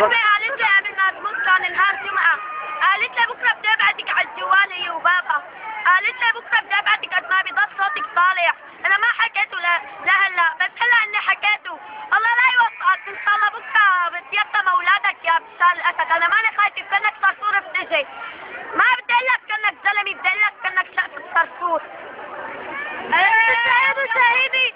امي قالت لي قبل ما تموت كان نهار جمعه، قالت لي بكره بدي ابعتك على الجوال هي وبابا، قالت لي بكره بدي ابعتك قد ما بضل صوتك طالع. انا ما حكيته لهلا، بس هلا اني حكيته. الله لا يوفقك ان شاء الله بكره بتيتم اولادك يا بشار الاسد. انا ماني خايفه كانك صرصور بتجي، ما بدي اقول لك كانك زلمه، بدي اقول لك كانك شقفة صرصور. يا ابو شهيدي،